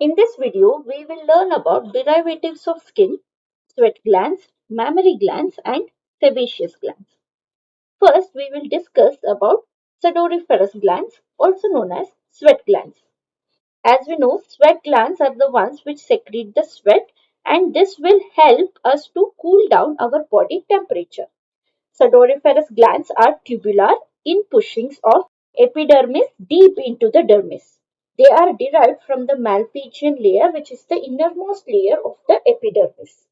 In this video, we will learn about derivatives of skin, sweat glands, mammary glands, and sebaceous glands. First, we will discuss about sudoriferous glands, also known as sweat glands. As we know, sweat glands are the ones which secrete the sweat, and this will help us to cool down our body temperature. Sudoriferous glands are tubular in pushings of epidermis deep into the dermis. They are derived from the malpighian layer, which is the innermost layer of the epidermis.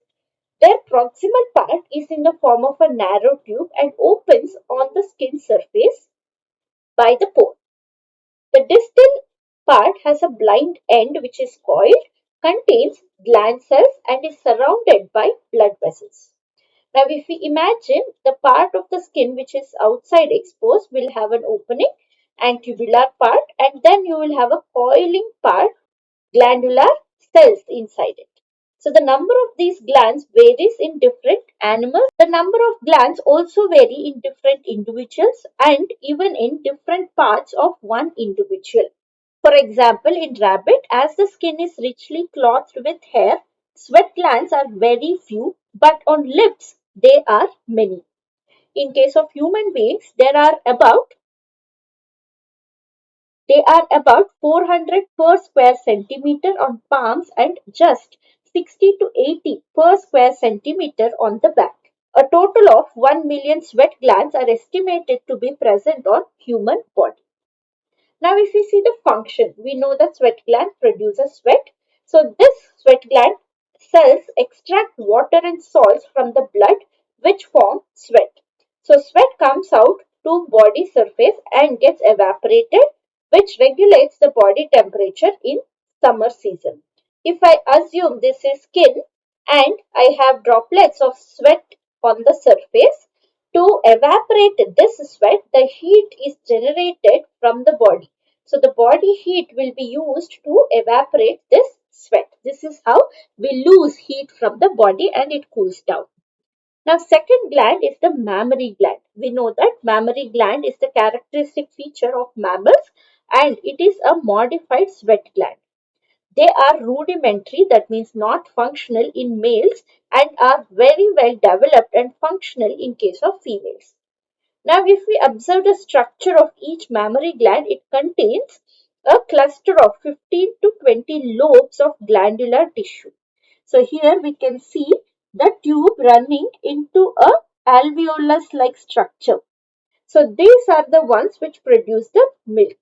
Their proximal part is in the form of a narrow tube and opens on the skin surface by the pore. The distal part has a blind end which is coiled, contains gland cells, and is surrounded by blood vessels. Now, if we imagine the part of the skin which is outside exposed will have an opening and tubular part, and then you will have a coiling part, glandular cells inside it. So the number of these glands varies in different animals. The number of glands also vary in different individuals and even in different parts of one individual. For example, in rabbit, as the skin is richly clothed with hair, sweat glands are very few, but on lips they are many. In case of human beings, there are about 400 per square centimeter on palms and just 60 to 80 per square centimeter on the back. A total of 1 million sweat glands are estimated to be present on human body. Now, if we see the function, we know that sweat gland produces sweat. So, this sweat gland cells extract water and salts from the blood, which form sweat. So, sweat comes out to body surface and gets evaporated, which regulates the body temperature in summer season. If I assume this is skin and I have droplets of sweat on the surface, to evaporate this sweat, the heat is generated from the body. So the body heat will be used to evaporate this sweat. This is how we lose heat from the body and it cools down. Now, second gland is the mammary gland. We know that mammary gland is the characteristic feature of mammals and it is a modified sweat gland. They are rudimentary, that means not functional in males, and are very well developed and functional in case of females. Now, if we observe the structure of each mammary gland, it contains a cluster of 15 to 20 lobes of glandular tissue. So, here we can see the tube running into a alveolus-like structure. So, these are the ones which produce the milk.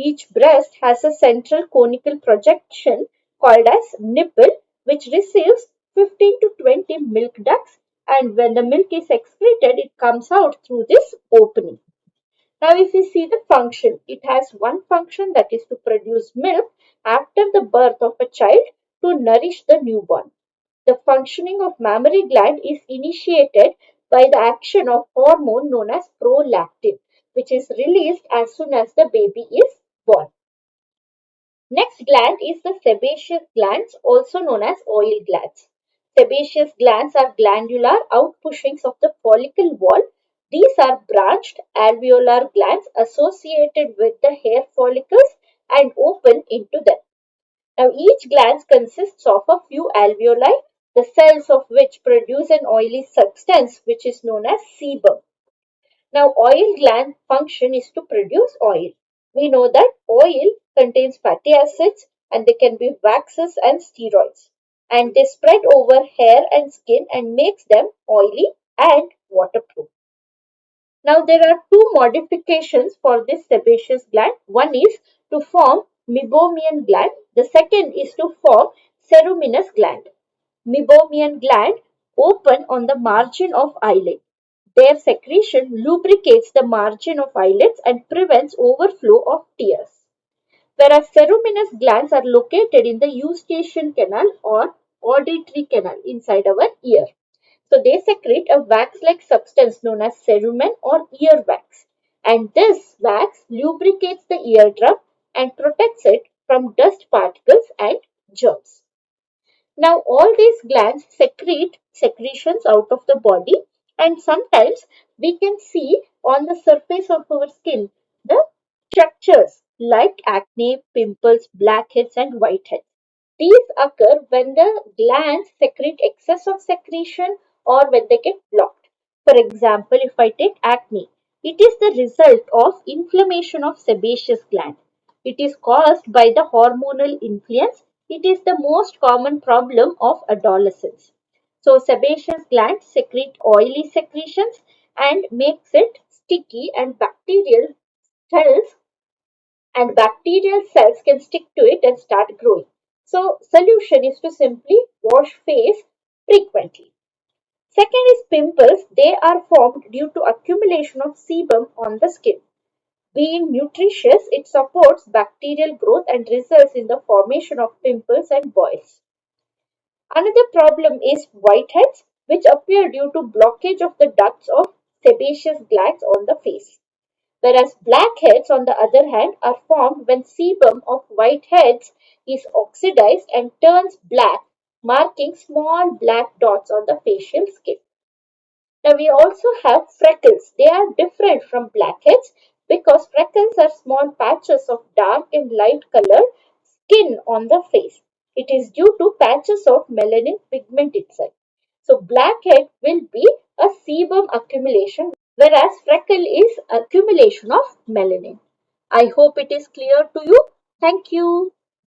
Each breast has a central conical projection called as nipple, which receives 15 to 20 milk ducts, and when the milk is excreted, it comes out through this opening. Now, if we see the function, it has one function, that is to produce milk after the birth of a child to nourish the newborn. The functioning of mammary gland is initiated by the action of hormone known as prolactin, which is released as soon as the baby is born. Next gland is the sebaceous glands, also known as oil glands. Sebaceous glands are glandular outpushings of the follicle wall. These are branched alveolar glands associated with the hair follicles and open into them. Now, each gland consists of a few alveoli, the cells of which produce an oily substance which is known as sebum. Now, oil gland function is to produce oil. We know that oil contains fatty acids and they can be waxes and steroids. And they spread over hair and skin and makes them oily and waterproof. Now, there are two modifications for this sebaceous gland. One is to form meibomian gland. The second is to form ceruminous gland. Meibomian gland open on the margin of eyelid. Their secretion lubricates the margin of eyelids and prevents overflow of tears. Whereas ceruminous glands are located in the eustachian canal or auditory canal inside our ear. So they secrete a wax-like substance known as cerumen or ear wax. And this wax lubricates the eardrum and protects it from dust particles and germs. Now, all these glands secrete secretions out of the body, and sometimes we can see on the surface of our skin the structures like acne, pimples, blackheads, and whiteheads. These occur when the glands secrete excess of secretion or when they get blocked. For example, if I take acne, it is the result of inflammation of sebaceous gland. It is caused by the hormonal influence. It is the most common problem of adolescents. So sebaceous glands secrete oily secretions and makes it sticky, cells bacterial cells can stick to it and start growing. So solution is to simply wash face frequently. Second is pimples. They are formed due to accumulation of sebum on the skin. Being nutritious, it supports bacterial growth and results in the formation of pimples and boils. Another problem is whiteheads, which appear due to blockage of the ducts of sebaceous glands on the face. Whereas blackheads, on the other hand, are formed when sebum of whiteheads is oxidized and turns black, marking small black dots on the facial skin. Now we also have freckles. They are different from blackheads because freckles are small patches of dark and light colored skin on the face. It is due to patches of melanin pigment itself. So blackhead will be a sebum accumulation, whereas freckle is accumulation of melanin. I hope it is clear to you. Thank you.